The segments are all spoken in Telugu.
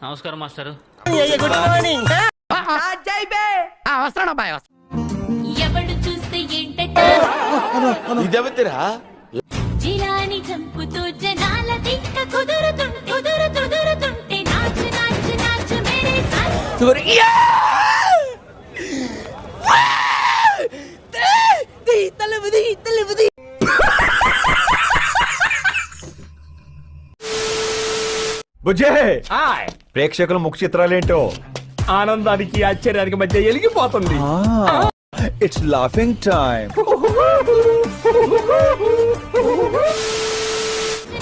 నమస్కారం మాస్టర్. Good morning. ఎవడు చూస్తే ఏంటట ఇదెవతిరా? జిలాని చంపుతూ జనాల దిక్క కుదురుతుంటే నాచు నాచు నాచు మేరే సాథ్. బుజ్జే ప్రేక్షకుల ముఖ చిత్రాలేంటో ఆనందానికి ఆశ్చర్యానికి మధ్య ఎలిగిపోతుంది. It's laughing time.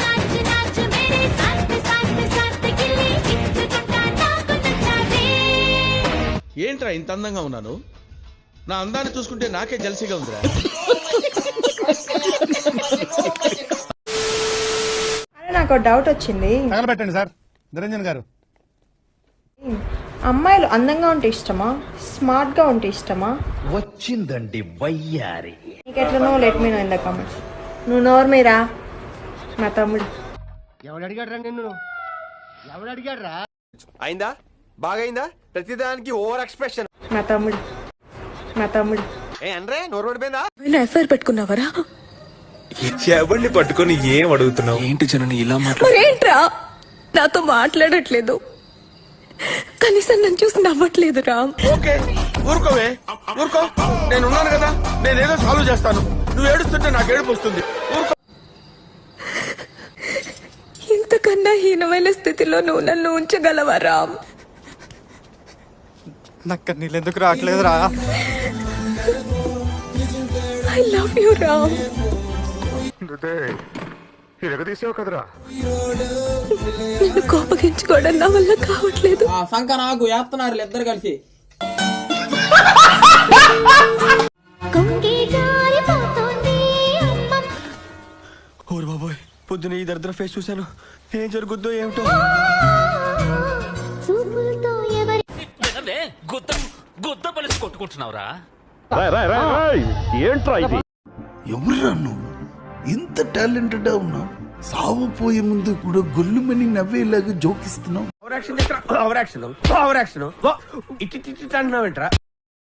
నాచు నాచు మేరే సాథ్ సాథ్ సాథ్ గిల్లి ఇచ్చుకుంటా నాకు నచ్చావే. ఏంట్రా ఇంత అందంగా ఉన్నాను? నా అందాన్ని చూసుకుంటే నాకే జలసిగా ఉందిరా. నాకు డౌట్ వచ్చింది. తగలబెట్టండి సార్. నిరంజన్ గారు, అమ్మాయిలు అందంగా ఉంటే ఇష్టమా, స్మార్ట్ గా ఉంటే ఇష్టమా? వచ్చిందండి వయ్యారి. నీకెట్లనో let me know in the comments. నువ్వు నోరు మీరా మా తమ్ముడు. ఎవడు అడిగాడు రా నిన్ను? ఎవడు అడిగాడు రా? అయిందా? బాగైందా? ప్రతిదానికి ఓవర్ ఎక్స్ప్రెషన్. మా తమ్ముడు మా తమ్ముడు ఏ అనరే, నోరు పడిపోయిందా? ఎఫ్ఐఆర్ పెట్టుకున్నావరా? ఎవరిని పట్టుకొని ఏం అడుగుతున్నావు? ఏంటి జనని ఇలా మరేంట్రా నాతో మాట్లాడట్లేదు, కనీసం నన్ను చూసి నవ్వట్లేదు రామ్. ఓకే ఊరుకోవే, ఊరుకో. నేను ఉన్నాను కదా, నేనేదో సాల్వ్ చేస్తాను. నువ్వు ఏడుస్తుంటే నాకు ఏడుపు వస్తుంది. ఊరుకో. ఇంతకన్నా హీనమైన స్థితిలో నువ్వు నన్ను ఉంచగలవా రామ్? నాకు నీళ్ళు ఎందుకు రావట్లేదురా? I love you Ram. నిన్ను కోపగించుకోవడం నా వల్ల కావట్లేదు. సంక నాకు వేస్తున్నారు ఇద్దరు కలిసి. కొంగి జారిపోతోంది అమ్మ. ఓరు బాబోయ్, పొద్దున ఈ దరిద్ర ఫేస్ చూశాను. ఏం జరుగుద్దో ఏమిటో. చూపులతో ఎవరి గుద్ద పలిసి కొట్టుకుంటున్నావురా. ఏంట్రా ఇది? ఎవరురా నువ్వు? ఇంత టాలెంటెడ్ ఉన్నావు, సావుపోయే ముందు కూడా గొల్లుమని నవ్వేలాగా జోకిస్తున్నావు. ఓవర్ యాక్షన్ ఇటు అంటున్నావేంట్రా?